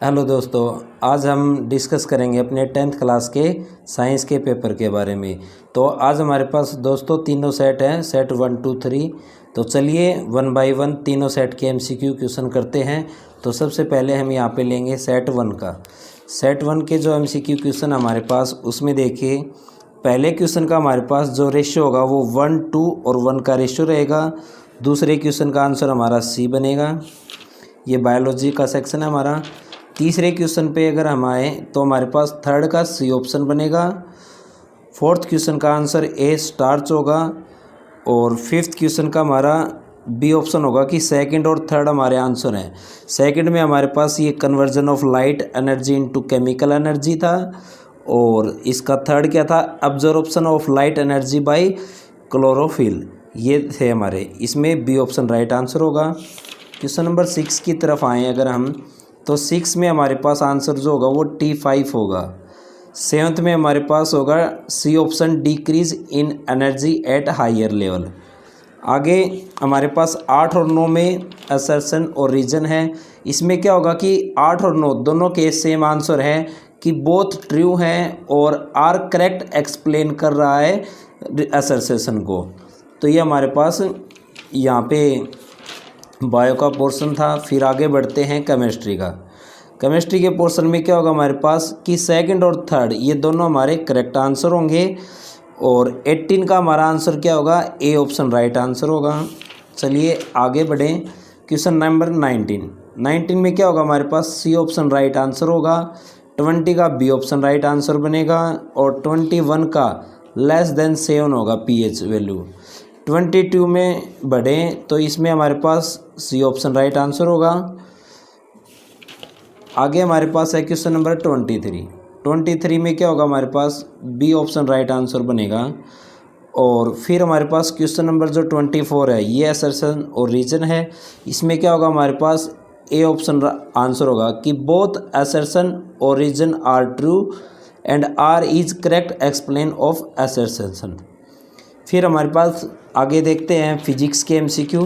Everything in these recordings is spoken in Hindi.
हेलो दोस्तों, आज हम डिस्कस करेंगे अपने 10th क्लास के साइंस के पेपर के बारे में। तो आज हमारे पास दोस्तों तीनों सेट हैं, सेट 1, 2, 3। तो चलिए 1 बाय 1 तीनों सेट के MCQ क्वेश्चन करते हैं। तो सबसे पहले हम यहाँ पे लेंगे सेट 1 का। सेट 1 के जो MCQ क्वेश्चन हमारे पास, उसमें देखिए पहले क्वेश्चन का हमारे पास जो रेशियो होगा वो 1, 2 और 1 का रेशियो रहेगा। दूसरे क्वेश्चन का आंसर हमारा C बनेगा। ये बायोलॉजी का सेक्शन है हमारा। तीसरे क्वेश्चन पे अगर हम आए तो हमारे पास थर्ड का C ऑप्शन बनेगा। फोर्थ क्वेश्चन का आंसर A स्टार्च होगा। और फिफ्थ क्वेश्चन का हमारा B ऑप्शन होगा कि सेकंड और थर्ड हमारे आंसर हैं। सेकंड में हमारे पास ये conversion of light energy into chemical energy था। और इसका थर्ड क्या था, absorption of light energy by chlorophyll. ये थे हमारे, इसमें B ऑप्शन राइट आंसर होगा। क्वेश्चन नंबर 6 की तरफ आएँ अगर हम, तो 6 में हमारे पास आंसर जो होगा वो T5 होगा। 7th में हमारे पास होगा C option decrease in energy at higher level. आगे हमारे पास 8 और 9 में असर्शन और रीजन है। इसमें क्या होगा कि 8 और 9 दोनों के सेम आंसर है कि बोथ ट्रू हैं और आर करेक्ट एक्सप्लेन कर रहा है असर्शन को। तो ये हमारे पास यहाँ पे बायो का पोर्शन था। फिर आगे बढ़ते हैं केमिस्ट्री का। केमिस्ट्री के पोर्शन में क्या होगा हमारे पास कि सेकंड और थर्ड ये दोनों हमारे करेक्ट आंसर होंगे। और 18 का हमारा आंसर क्या होगा, A ऑप्शन राइट आंसर होगा। चलिए आगे बढ़ें। क्वेश्चन नंबर 19 में क्या होगा हमारे पास, C ऑप्शन राइट आंसर होगा। 20 का B ऑप्शन राइट आंसर बनेगा। और 21 का लेस देन 7 होगा pH वैल्यू। 22 में बढ़ें तो इसमें हमारे पास C ऑप्शन राइट आंसर होगा। आगे हमारे पास है क्वेश्चन नंबर 23 में क्या होगा हमारे पास, B ऑप्शन राइट आंसर बनेगा। और फिर हमारे पास क्वेश्चन नंबर जो 24 है ये असर्शन और रीजन है। इसमें क्या होगा हमारे पास, A ऑप्शन आंसर होगा कि बोथ असर्शन और reason are true and R is correct explain of assertion. फिर हमारे पास आगे देखते हैं फिजिक्स के MCQ।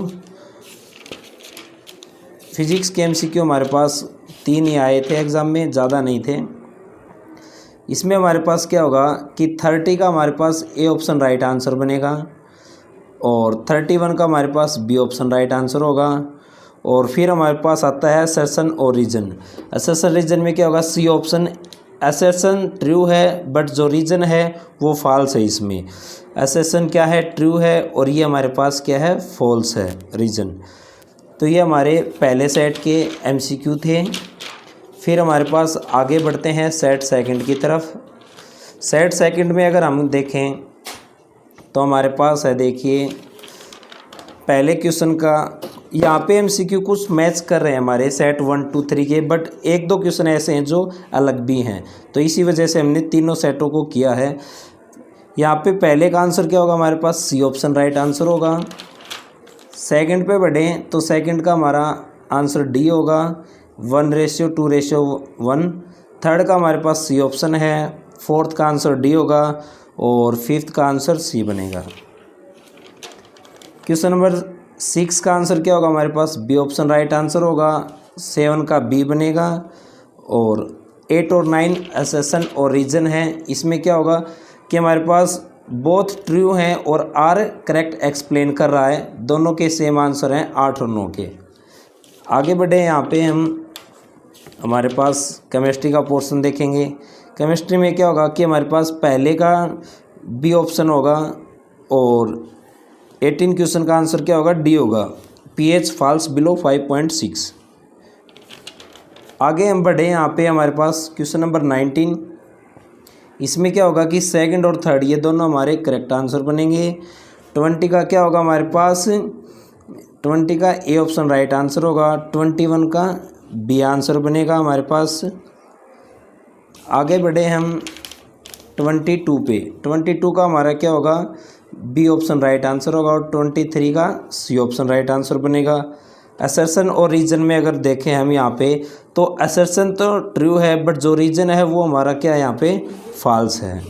फिजिक्स के MCQ हमारे पास 3 ही आए थे एग्ज़ाम में, ज़्यादा नहीं थे। इसमें हमारे पास क्या होगा कि 30 का हमारे पास A ऑप्शन राइट आंसर बनेगा। और 31 का हमारे पास B ऑप्शन राइट आंसर होगा। और फिर हमारे पास आता है असर्शन और रीजन। असर्शन रीजन में क्या होगा, C ऑप्शन असर्शन ट्रू है बट जो रीजन है वो फॉल्स है। इसमें असर्शन क्या है, ट्रू है, और ये हमारे पास क्या है, फॉल्स है रीजन। तो ये हमारे पहले सेट के MCQ थे। फिर हमारे पास आगे बढ़ते हैं सेट सेकंड की तरफ। सेट सेकंड में अगर हम देखें तो हमारे पास है, देखिए पहले क्वेश्चन का यहाँ पे MCQ कुछ मैच कर रहे हैं हमारे सेट 1, 2, 3 के, बट 1-2 क्वेश्चन ऐसे हैं जो अलग भी हैं। तो इसी वजह से हमने तीनों सेटों को किया है। यहाँ पे पहले का आंसर क्या होगा हमारे पास, C ऑप्शन राइट आंसर होगा। सेकंड पे बढ़ें तो सेकंड का हमारा आंसर D होगा, 1:2:1। थर्ड का हमारे पास C ऑप्शन है। फोर्थ का आंसर D होगा। और फिफ्थ का आंसर C बनेगा। क्वेश्चन नंबर 6 का आंसर क्या होगा हमारे पास, B ऑप्शन राइट आंसर होगा। 7 का B बनेगा। और 8 और 9 असर्शन और रीजन है। इसमें क्या होगा कि हमारे पास बोथ ट्रू हैं और आर करेक्ट एक्सप्लेन कर रहा है। दोनों के सेम आंसर हैं 8 और 9 के। आगे बढ़े, यहाँ पे हम हमारे पास केमिस्ट्री का पोर्शन देखेंगे। केमिस्ट्री में क्या होगा कि हमारे पास पहले का B ऑप्शन होगा। और 18 क्वेश्चन का आंसर क्या होगा, D होगा, pH फॉल्स बिलो 5.6। आगे हम बढ़े, यहाँ पे हमारे पास क्वेश्चन नंबर 19। इसमें क्या होगा कि सेकंड और थर्ड ये दोनों हमारे करेक्ट आंसर बनेंगे। 20 का क्या होगा हमारे पास, 20 का A ऑप्शन राइट आंसर होगा। 21 का B आंसर बनेगा हमारे पास। आगे बढ़े हम 22 पे। 22 का हमारा क्या होगा, B ऑप्शन राइट आंसर होगा। और 23 का C ऑप्शन राइट आंसर बनेगा। असर्शन और रीजन में अगर देखें हम यहाँ पे, तो असर्शन तो ट्रू है बट जो रीजन है वो हमारा क्या है, यहाँ पे फॉल्स है।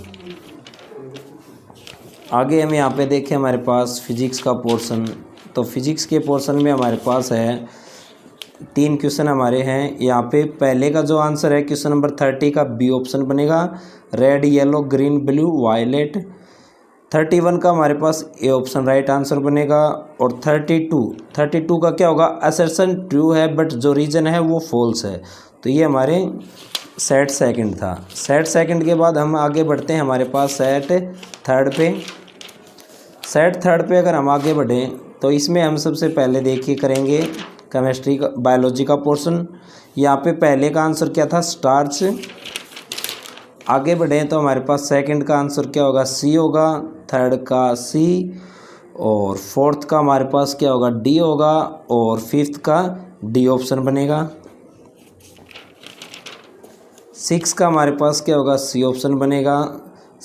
आगे हम यहाँ पे देखें हमारे पास फिजिक्स का पोर्शन। तो फिजिक्स के पोर्शन में हमारे पास है तीन क्वेश्चन हमारे हैं यहाँ पे। पहले का जो आंसर है क्वेश्चन नंबर 30 का बी ऑप्शन बनेगा, red yellow green blue violet. 31 का हमारे पास ए ऑप्शन राइट आंसर बनेगा। और 32 का क्या होगा, असर्शन ट्रू है बट जो रीजन है वो फॉल्स है। तो ये हमारे सेट सेकंड था। सेट सेकंड के बाद हम आगे बढ़ते हैं हमारे पास सेट थर्ड पे। सेट थर्ड पे अगर हम आगे बढ़ें तो इसमें हम सबसे पहले देखिए करेंगे केमिस्ट्री का बायोलॉजी का पोर्शन। यहाँ पे पहले का आंसर क्या था, स्टार्च। आगे बढ़ें तो हमारे पास सेकंड का आंसर क्या होगा, सी होगा। थर्ड का सी, और फोर्थ का हमारे पास क्या होगा, डी होगा। और फिफ्थ का डी ऑप्शन बनेगा। 6 का हमारे पास क्या होगा, सी ऑप्शन बनेगा।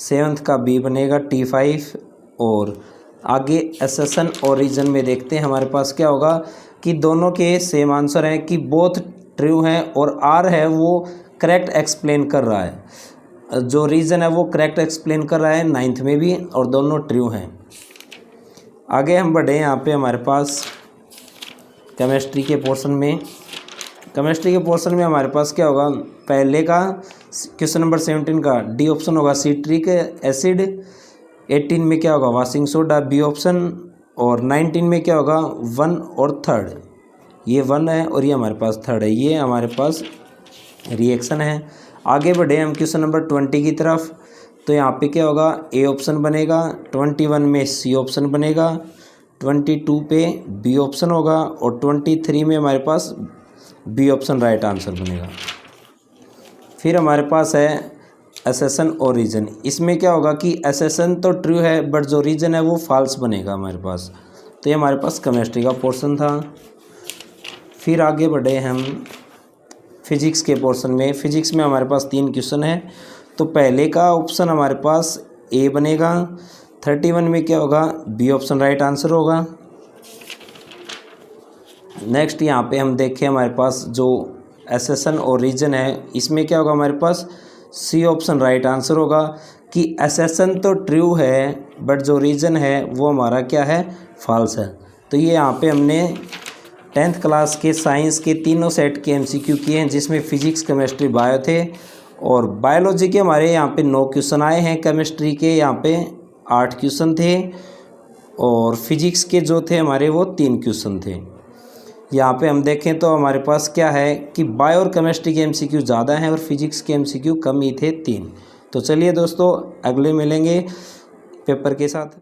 7th का बी बनेगा, T5। और आगे एसेशन और रीजन में देखते हैं हमारे पास क्या होगा कि दोनों के सेम आंसर हैं कि बोथ ट्रू हैं, और आर है वो करेक्ट एक्सप्लेन कर रहा है, जो रीज़न है वो करेक्ट एक्सप्लेन कर रहा है 9th में भी, और दोनों ट्रू हैं। आगे हम बढ़े यहाँ पे हमारे पास केमिस्ट्री के पोर्शन में। केमिस्ट्री के पोर्शन में हमारे पास क्या होगा, पहले का क्वेश्चन नंबर 17 का डी ऑप्शन होगा सिट्रिक एसिड। 18 में क्या होगा, वॉशिंग सोडा, बी ऑप्शन। और 19 में क्या होगा, 1 और 3rd। ये 1 है और ये हमारे पास 3rd है, ये हमारे पास रिएक्शन है। आगे बढ़े हम क्वेश्चन नंबर 20 की तरफ। तो यहाँ पे क्या होगा, ए ऑप्शन बनेगा। 21 में सी ऑप्शन बनेगा। 22 पे बी ऑप्शन होगा। और 23 में हमारे पास बी ऑप्शन राइट आंसर बनेगा। फिर हमारे पास है एसेशन और रीजन। इसमें क्या होगा कि एसेशन तो ट्रू है बट जो रीजन है वो फॉल्स बनेगा हमारे पास। तो ये हमारे पास केमिस्ट्री का पोर्शन था। फिर आगे बढ़े हम फिजिक्स के पोर्शन में। फिजिक्स में हमारे पास 3 क्वेश्चन है। तो पहले का ऑप्शन हमारे पास ए बनेगा। 31 में क्या होगा, बी ऑप्शन राइट आंसर होगा। नेक्स्ट यहाँ पे हम देखें हमारे पास जो एसेशन और रीजन है, इसमें क्या होगा, हमारे पास सी ऑप्शन राइट आंसर होगा कि एसेशन तो ट्रू है बट जो रीजन है वो हमारा क्या है, फॉल्स है। तो ये यहाँ पे हमने 10th क्लास के साइंस के तीनों सेट के MCQ किए हैं, जिसमें फिजिक्स केमिस्ट्री बायो थे। और बायोलॉजी के हमारे यहाँ पे 9 क्वेश्चन आए हैं। केमिस्ट्री के यहाँ पे 8 क्वेश्चन थे। और फिजिक्स के जो थे हमारे वो 3 क्वेश्चन थे। यहाँ पे हम देखें तो हमारे पास क्या है कि बायो और केमिस्ट्री के MCQ ज़्यादा हैं और फिजिक्स के MCQ कम ही थे, 3। तो चलिए दोस्तों, अगले मिलेंगे पेपर के साथ।